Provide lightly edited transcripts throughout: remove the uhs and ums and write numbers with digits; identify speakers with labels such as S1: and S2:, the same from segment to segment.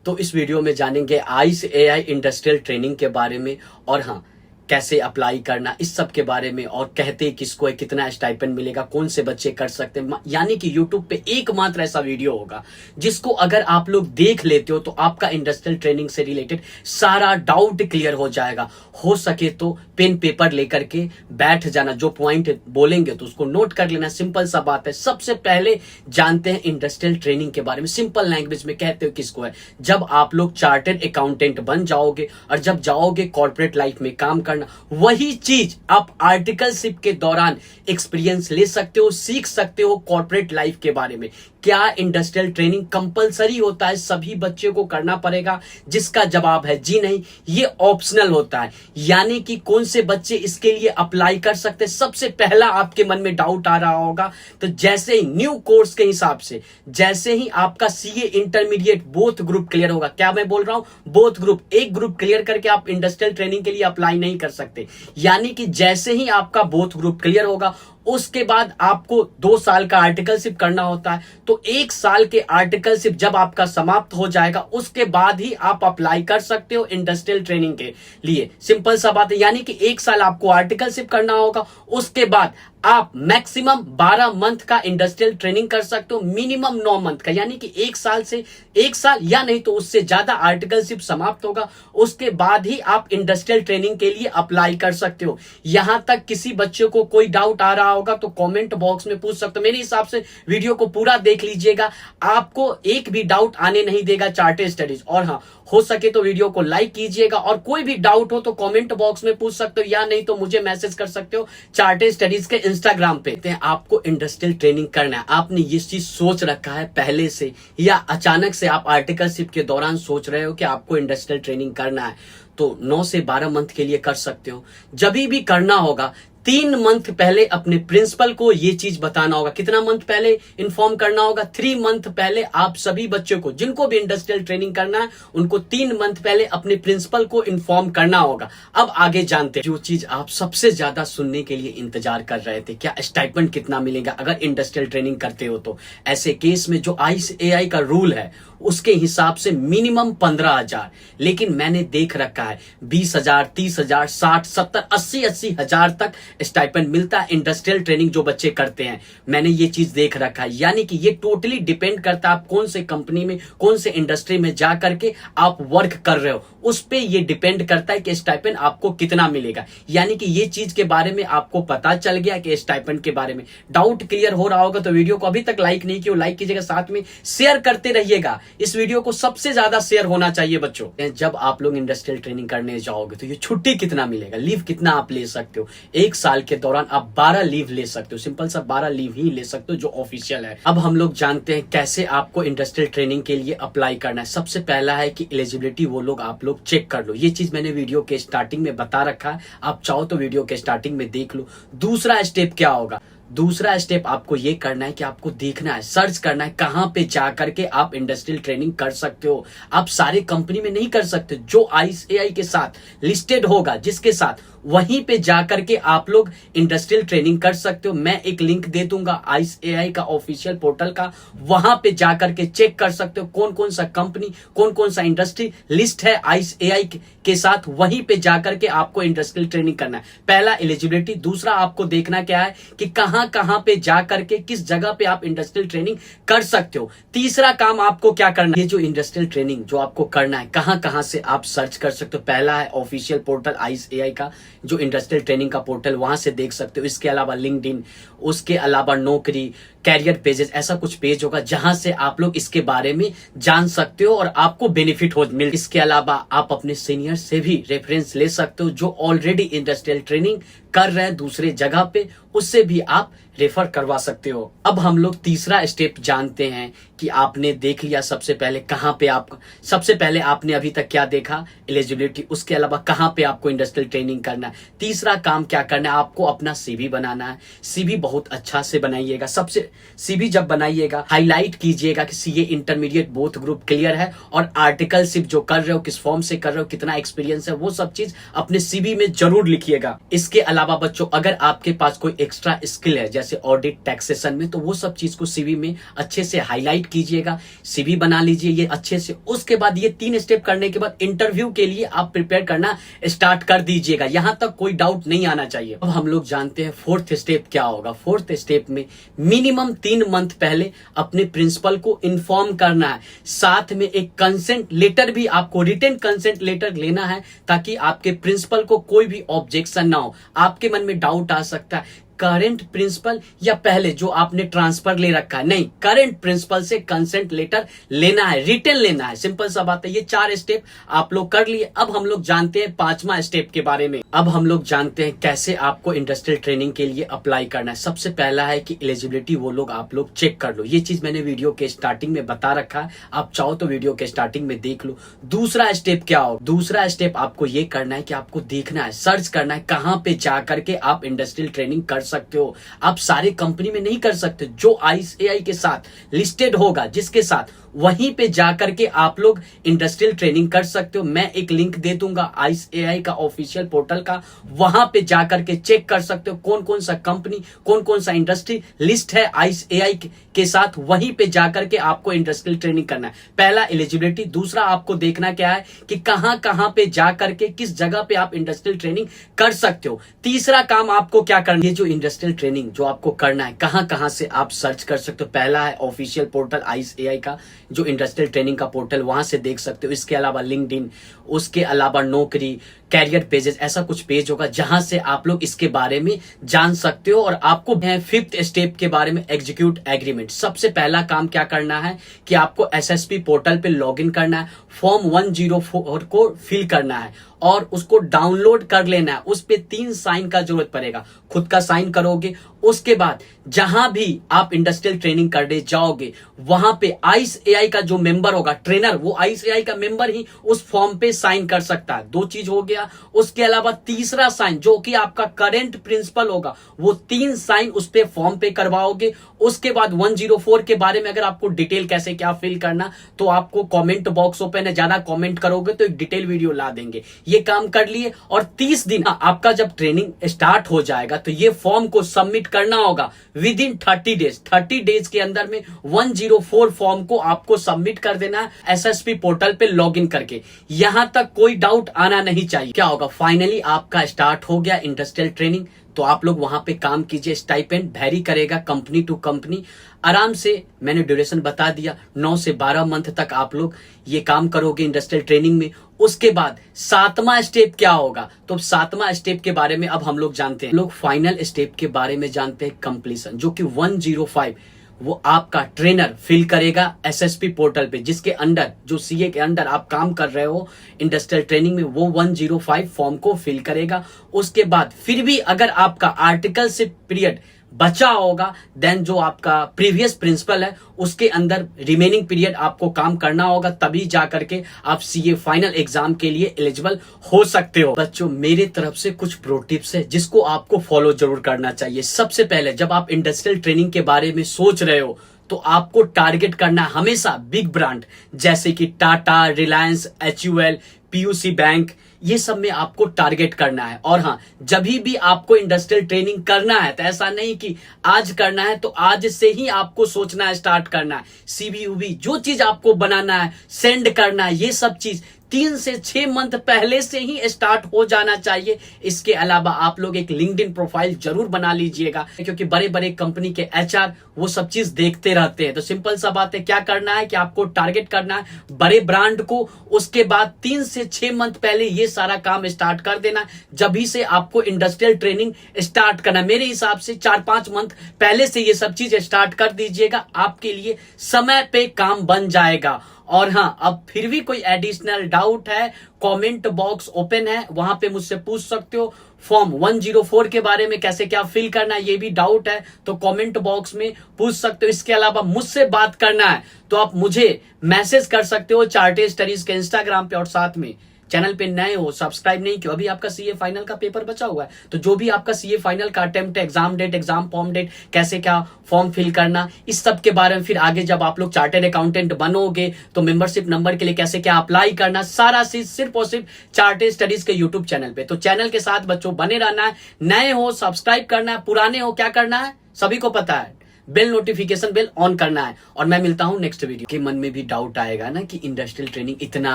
S1: तो इस वीडियो में जानेंगे आइस एआई इंडस्ट्रियल ट्रेनिंग के बारे में, और हाँ, कैसे अप्लाई करना इस सब के बारे में, और कहते किसको है, कितना स्टाइपेंड मिलेगा, कौन से बच्चे कर सकते हैं। यानी कि यूट्यूब पे एकमात्र ऐसा वीडियो होगा जिसको अगर आप लोग देख लेते हो तो आपका इंडस्ट्रियल ट्रेनिंग से रिलेटेड सारा डाउट क्लियर हो जाएगा। हो सके तो पेन पेपर लेकर के बैठ जाना, जो पॉइंट बोलेंगे तो उसको नोट कर लेना। सिंपल सा बात है। सबसे पहले जानते हैं इंडस्ट्रियल ट्रेनिंग के बारे में। सिंपल लैंग्वेज में कहते हो किसको है, जब आप लोग चार्टर्ड अकाउंटेंट बन जाओगे और जब जाओगे कॉर्पोरेट लाइफ में काम करना, वही चीज आप आर्टिकलशिप के दौरान एक्सपीरियंस ले सकते हो, सीख सकते हो कॉर्पोरेट लाइफ के बारे में। क्या इंडस्ट्रियल ट्रेनिंग कंपलसरी होता है, सभी बच्चे को करना पड़ेगा? जिसका जवाब है जी नहीं, ये ऑप्शनल होता है। यानी कि कौन से बच्चे इसके लिए अप्लाई कर सकते हैं। सबसे पहला आपके मन में डाउट आ रहा होगा, तो जैसे ही न्यू कोर्स के हिसाब से जैसे ही आपका CA intermediate both group clear होगा, क्या मैं बोल रहा हूं, बोथ ग्रुप, एक ग्रुप क्लियर करके आप इंडस्ट्रियल ट्रेनिंग के लिए अप्लाई नहीं कर सकते। यानी कि जैसे ही आपका बोथ ग्रुप क्लियर होगा उसके बाद आपको 2 साल का आर्टिकलशिप करना होता है। तो 1 साल के आर्टिकलशिप जब आपका समाप्त हो जाएगा उसके बाद ही आप अप्लाई कर सकते हो इंडस्ट्रियल ट्रेनिंग के लिए। सिंपल सा बात है। यानी कि 1 साल आपको आर्टिकलशिप करना होगा, उसके बाद आप मैक्सिमम 12 मंथ का इंडस्ट्रियल ट्रेनिंग कर सकते हो, मिनिमम 9 मंथ का। यानी कि 1 साल से 1 साल या नहीं तो उससे ज्यादा आर्टिकलशिप समाप्त होगा, उसके बाद ही आप इंडस्ट्रियल ट्रेनिंग के लिए अप्लाई कर सकते हो। यहां तक किसी बच्चे को कोई डाउट आ रहा होगा तो कमेंट बॉक्स में पूछ सकते हो। मेरे हिसाब से वीडियो को पूरा देख लीजिएगा, आपको एक भी डाउट आने नहीं देगा चार्टर्ड स्टडीज। और हाँ, हो सके तो वीडियो को लाइक कीजिएगा, और कोई भी डाउट हो तो कमेंट बॉक्स में पूछ सकते हो, या नहीं तो मुझे मैसेज कर सकते हो चार्टर्ड स्टडीज के इंस्टाग्राम पे। आपको इंडस्ट्रियल ट्रेनिंग करना है, आपने ये चीज सोच रखा है पहले से, या अचानक से आप आर्टिकलशिप के दौरान सोच रहे हो कि आपको इंडस्ट्रियल ट्रेनिंग करना है, तो 9 से 12 मंथ के लिए कर सकते हो। जब भी करना होगा 3 मंथ पहले अपने प्रिंसिपल को ये चीज बताना होगा। कितना मंथ पहले इन्फॉर्म करना होगा? 3 मंथ पहले आप सभी बच्चों को, जिनको भी इंडस्ट्रियल ट्रेनिंग करना है, उनको 3 मंथ पहले अपने प्रिंसिपल को इन्फॉर्म करना होगा। अब आगे जानते हैं जो चीज आप सबसे ज्यादा सुनने के लिए इंतजार कर रहे थे, क्या स्टाइपेंड कितना मिलेगा अगर इंडस्ट्रियल ट्रेनिंग करते हो। तो ऐसे केस में जो आइस एआई का रूल है उसके हिसाब से मिनिमम 15,000, लेकिन मैंने देख रखा है 20,000, 30,000, 60, 70, 80 हजार तक स्टाइपेंड मिलता है इंडस्ट्रियल ट्रेनिंग जो बच्चे करते हैं। मैंने ये चीज देख रखा है। यानी कि ये टोटली डिपेंड करता है आप कौन से कंपनी में, कौन से इंडस्ट्री में जा करके आप वर्क कर रहे हो, उस पे ये डिपेंड करता है कि स्टाइपेंड आपको कितना मिलेगा। यानी कि ये चीज के बारे में आपको पता चल गया कि स्टाइपेंड के बारे में डाउट क्लियर हो रहा होगा। तो वीडियो को अभी तक लाइक नहीं किया, लाइक कीजिएगा, साथ में शेयर करते रहिएगा। इस वीडियो को सबसे ज्यादा शेयर होना चाहिए बच्चों। जब आप लोग इंडस्ट्रियल ट्रेनिंग करने जाओगे तो ये छुट्टी कितना मिलेगा, लीव कितना आप ले सकते हो। 1 साल के दौरान आप 12 लीव ले सकते हो। सिंपल सा 12 लीव ही ले सकते हो जो ऑफिशियल है। अब हम लोग जानते हैं कैसे आपको इंडस्ट्रियल ट्रेनिंग के लिए अप्लाई करना है। सबसे पहला है कि एलिजिबिलिटी वो लोग आप लोग चेक कर लो। ये चीज मैंने वीडियो के स्टार्टिंग में बता रखा है, आप चाहो तो वीडियो के स्टार्टिंग में देख लो। दूसरा स्टेप क्या होगा? दूसरा स्टेप आपको ये करना है कि आपको देखना है, सर्च करना है कहां पे जाकर के आप इंडस्ट्रियल ट्रेनिंग कर सकते हो। आप सारे कंपनी में नहीं कर सकते, जो आइस एआई के साथ लिस्टेड होगा, जिसके साथ, वहीं पे जाकर के आप लोग इंडस्ट्रियल ट्रेनिंग कर सकते हो। मैं एक लिंक दे दूंगा आइस एआई का ऑफिशियल पोर्टल का, वहां पे जाकर के चेक कर सकते हो कौन कौन सा कंपनी, कौन कौन सा इंडस्ट्री लिस्ट है आइस एआई के साथ। वहीं पे जाकर के आपको इंडस्ट्रियल ट्रेनिंग करना है। पहला एलिजिबिलिटी। दूसरा आपको देखना क्या है कि कहां पे जाकर के किस जगह पे आप इंडस्ट्रियल ट्रेनिंग कर सकते हो। तीसरा काम आपको क्या करना है, ये जो इंडस्ट्रियल ट्रेनिंग जो आपको करना है कहां से आप सर्च कर सकते हो। पहला है ऑफिशियल पोर्टल आइस एआई का, जो इंडस्ट्रियल ट्रेनिंग का पोर्टल, वहां से देख सकते हो। इसके अलावा लिंक्डइन, उसके अलावा नौकरी, कैरियर पेजेस, ऐसा कुछ पेज होगा जहां से आप लोग इसके बारे में जान सकते हो और आपको बेनिफिट हो मिल। इसके अलावा आप अपने सीनियर से भी रेफरेंस ले सकते हो जो ऑलरेडी इंडस्ट्रियल ट्रेनिंग कर रहे हैं दूसरे जगह पे, उससे भी आप रेफर करवा सकते हो। अब हम लोग तीसरा स्टेप जानते हैं कि आपने देख लिया सबसे पहले कहां पे आप, सबसे पहले आपने अभी तक क्या देखा, एलिजिबिलिटी, उसके अलावा कहां पे आपको इंडस्ट्रियल ट्रेनिंग करना है। तीसरा काम क्या करना है, आपको अपना सीवी बनाना है। सीवी बहुत अच्छा से बनाइएगा। सबसे सीवी जब बनाइएगा हाईलाइट कीजिएगा कि CA intermediate both group clear है, और आर्टिकलशिप जो कर रहे हो किस फॉर्म से कर रहे हो, कितना एक्सपीरियंस है, वो सब चीज अपने सीवी में जरूर लिखिएगा। इसके अलावा बच्चों, अगर आपके पास कोई एक्स्ट्रा स्किल है, जैसे जैसे ऑडिट, टैक्सेशन में, तो वो सब चीज को सीवी में अच्छे से हाईलाइट कीजिएगा, सीवी बना लीजिए ये अच्छे से। उसके बाद ये 3 स्टेप करने के बाद इंटरव्यू के लिए आप प्रिपेयर करना स्टार्ट कर दीजिएगा, यहां तक कोई डाउट नहीं आना चाहिए। अब हम लोग जानते हैं 4th स्टेप क्या होगा। 4th स्टेप में मिनिमम 3 मंथ पहले अपने प्रिंसिपल को इन्फॉर्म करना है, साथ में एक कंसेंट लेटर भी, आपको रिटन कंसेंट लेटर लेना है, ताकि आपके प्रिंसिपल को कोई भी ऑब्जेक्शन ना हो। आपके मन में डाउट आ सकता है करंट प्रिंसिपल या पहले जो आपने ट्रांसफर ले रखा है, नहीं, करंट प्रिंसिपल से कंसेंट लेटर लेना है, रिटर्न लेना है, सिंपल सा बात है। ये 4 स्टेप आप लोग कर लिए। अब हम लोग जानते हैं 5वां स्टेप के बारे में। अब हम लोग जानते हैं कैसे आपको इंडस्ट्रियल ट्रेनिंग के लिए अप्लाई करना है। सबसे पहला है कि एलिजिबिलिटी वो लोग आप लोग चेक कर लो, ये चीज मैंने वीडियो के स्टार्टिंग में बता रखा है, आप चाहो तो वीडियो के स्टार्टिंग में देख लो। दूसरा स्टेप क्या हो, दूसरा स्टेप आपको ये करना है कि आपको देखना है, सर्च करना है कहां पे जाकर के आप इंडस्ट्रियल ट्रेनिंग कर सकते हो। आप सारे कंपनी में नहीं कर सकते, जो ICAI के साथ लिस्टेड होगा, जिसके साथ, वहीं पे जाकर के आप लोग इंडस्ट्रियल ट्रेनिंग कर सकते हो। मैं एक लिंक दे दूंगा ICAI का ऑफिशियल पोर्टल का, वहां पे जाकर के चेक कर सकते हो कौन कौन सा कंपनी, कौन कौन सा इंडस्ट्री लिस्ट है ICAI के साथ, वहीं पे जाकर के आपको इंडस्ट्रियल ट्रेनिंग करना है। पहला एलिजिबिलिटी, दूसरा आपको देखना क्या है कि कहां कहां पे जाकर के किस जगह पे आप इंडस्ट्रियल ट्रेनिंग कर सकते हो। तीसरा काम आपको क्या करना है, ये जो इंडस्ट्रियल ट्रेनिंग जो आपको करना है, कहां कहां से आप सर्च कर सकते हो। पहला है ऑफिशियल पोर्टल ICAI का, जो इंडस्ट्रियल ट्रेनिंग का पोर्टल, वहां से देख सकते हो। इसके अलावा लिंक्डइन, उसके अलावा नौकरी, कैरियर पेजेस, ऐसा कुछ पेज होगा जहां से आप लोग इसके बारे में जान सकते हो। और आपको 5th स्टेप के बारे में, एग्जीक्यूट एग्रीमेंट। सबसे पहला काम क्या करना है कि आपको SSP पोर्टल पे लॉगिन करना है, फॉर्म 104 को फिल करना है और उसको डाउनलोड कर लेना है। उस पे 3 साइन का जरूरत पड़ेगा, खुद का साइन करोगे। उसके बाद जहां भी आप इंडस्ट्रियल ट्रेनिंग करने जाओगे, वहां पे ICAI का जो मेंबर होगा, ट्रेनर, वो ICAI का मेंबर ही उस फॉर्म पे साइन कर सकता है। 2 चीज हो गया। उसके अलावा तीसरा साइन, जो कि आपका करंट प्रिंसिपल होगा, वो 3 साइन उस पे फॉर्म पे करवाओगे। उसके बाद 104 के बारे में अगर आपको डिटेल कैसे क्या फिल करना, तो आपको कमेंट बॉक्स ओपन है, ज्यादा कमेंट करोगे तो एक डिटेल वीडियो ला देंगे। ये काम कर लिए और 30 दिन आपका जब ट्रेनिंग स्टार्ट हो जाएगा, तो ये फॉर्म को सबमिट करना होगा विद इन 30 डेज। 30 डेज के अंदर में 104 फॉर्म को आपको सबमिट कर देना है SSP पोर्टल पे लॉगिन करके। यहां तक कोई डाउट आना नहीं चाहिए। क्या होगा, फाइनली आपका स्टार्ट हो गया इंडस्ट्रियल ट्रेनिंग, तो आप लोग वहां पे काम कीजिए। स्टाइपेंड वेरी करेगा कंपनी टू कंपनी, आराम से मैंने ड्यूरेशन बता दिया, 9 से 12 मंथ तक आप लोग ये काम करोगे इंडस्ट्रियल ट्रेनिंग में। उसके बाद 7वां स्टेप क्या होगा, तो 7वां स्टेप के बारे में अब हम लोग जानते हैं। लोग फाइनल स्टेप के बारे में जानते हैं, कंप्लीशन, जो कि 105 वो आपका ट्रेनर फिल करेगा SSP पोर्टल पे, जिसके अंडर, जो CA के अंडर आप काम कर रहे हो इंडस्ट्रियल ट्रेनिंग में, वो 105 फॉर्म को फिल करेगा। उसके बाद फिर भी अगर आपका आर्टिकल से पीरियड बचा होगा, देन जो आपका प्रीवियस प्रिंसिपल है उसके अंदर रिमेनिंग पीरियड आपको काम करना होगा, तभी जाकर के आप CA फाइनल एग्जाम के लिए एलिजिबल हो सकते हो। बच्चों, मेरे तरफ से कुछ प्रो टिप्स है जिसको आपको फॉलो जरूर करना चाहिए। सबसे पहले, जब आप इंडस्ट्रियल ट्रेनिंग के बारे में सोच रहे हो, तो आपको टारगेट करना है हमेशा बिग ब्रांड, जैसे कि Tata, Reliance, HUL, PUC bank, ये सब में आपको टारगेट करना है। और हाँ, जब भी आपको इंडस्ट्रियल ट्रेनिंग करना है, तो ऐसा नहीं कि आज करना है तो आज से ही आपको सोचना है, स्टार्ट करना है। CV जो चीज आपको बनाना है, सेंड करना है, ये सब चीज 3 से 6 मंथ पहले से ही स्टार्ट हो जाना चाहिए। इसके अलावा आप लोग एक लिंक्डइन प्रोफाइल जरूर बना लीजिएगा, क्योंकि बड़े बड़े कंपनी के HR वो सब चीज देखते रहते हैं। तो सिंपल सा बात है, क्या करना है कि आपको टारगेट करना है बड़े ब्रांड को। उसके बाद 3 से 6 मंथ पहले ये सारा काम स्टार्ट कर देना, जब भी से आपको इंडस्ट्रियल ट्रेनिंग स्टार्ट करना। मेरे हिसाब से 4-5 मंथ पहले से ये सब चीज स्टार्ट कर दीजिएगा, आपके लिए समय पे काम बन जाएगा। और हाँ, अब फिर भी कोई एडिशनल डाउट है, कमेंट बॉक्स ओपन है, वहां पे मुझसे पूछ सकते हो। फॉर्म 104 के बारे में कैसे क्या फिल करना है, ये भी डाउट है तो कमेंट बॉक्स में पूछ सकते हो। इसके अलावा मुझसे बात करना है तो आप मुझे मैसेज कर सकते हो चार्टेड स्टडीज के इंस्टाग्राम पे। और साथ में चैनल पे नए हो, सब्सक्राइब नहीं किया, अभी आपका CA फाइनल का पेपर बचा हुआ है, तो जो भी आपका CA फाइनल का अटेम्प्ट है, exam date, exam form date, कैसे क्या फॉर्म फिल करना, इस सब के बारे में, फिर आगे जब आप लोग चार्टेड अकाउंटेंट बनोगे तो मेंबरशिप नंबर के लिए कैसे क्या अप्लाई करना, सारा चीज सिर्फ और सिर्फ चार्टेड स्टडीज के यूट्यूब चैनल पे। तो चैनल के साथ बच्चों बने रहना है, नए हो सब्सक्राइब करना है, पुराने हो क्या करना है, सभी को पता है, बेल नोटिफिकेशन बेल ऑन करना है। और मैं मिलता हूं नेक्स्ट वीडियो। के मन में भी डाउट आएगा ना कि इंडस्ट्रियल ट्रेनिंग इतना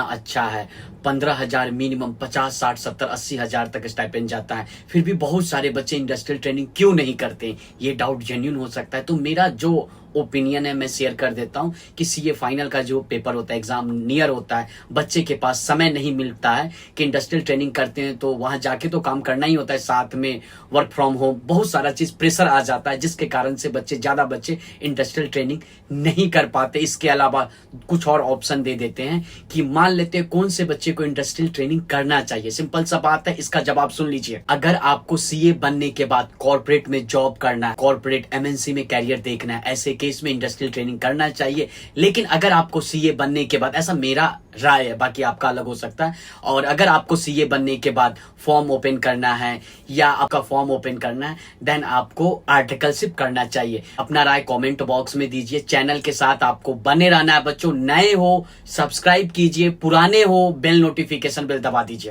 S1: अच्छा है, 15,000 मिनिमम, 50, 60, 70, 80,000 तक स्टाइपेंड जाता है, फिर भी बहुत सारे बच्चे इंडस्ट्रियल ट्रेनिंग क्यों नहीं करते? ये डाउट जेन्युइन हो सकता है। तो मेरा जो ओपिनियन है मैं शेयर कर देता हूं कि सीए फाइनल का जो पेपर होता है, एग्जाम नियर होता है, बच्चे के पास समय नहीं मिलता है कि इंडस्ट्रियल ट्रेनिंग करते हैं तो वहां जाके तो काम करना ही होता है, साथ में वर्क फ्रॉम होम, बहुत सारा चीज प्रेशर आ जाता है, जिसके कारण से ज्यादा बच्चे इंडस्ट्रियल ट्रेनिंग नहीं कर पाते। इसके अलावा कुछ और ऑप्शन दे देते हैं कि मान लेते हैं कौन से बच्चे को इंडस्ट्रियल ट्रेनिंग करना चाहिए। सिंपल सा बात है, इसका जवाब सुन लीजिए। अगर आपको सीए बनने के बाद कॉर्पोरेट में जॉब करना है, कॉर्पोरेट एमएनसी में कैरियर देखना है, ऐसे केस में इंडस्ट्रियल ट्रेनिंग करना चाहिए। लेकिन अगर आपको सीए बनने के बाद, ऐसा मेरा राय है, बाकी आपका अलग हो सकता है, और अगर आपको सीए बनने के बाद फॉर्म ओपन करना है या आपका फॉर्म ओपन करना है, देन आपको आर्टिकलशिप करना चाहिए। अपना राय कमेंट बॉक्स में दीजिए। चैनल के साथ आपको बने रहना है बच्चों। नए हो सब्सक्राइब कीजिए, पुराने हो बेल नोटिफिकेशन बेल दबा दीजिए।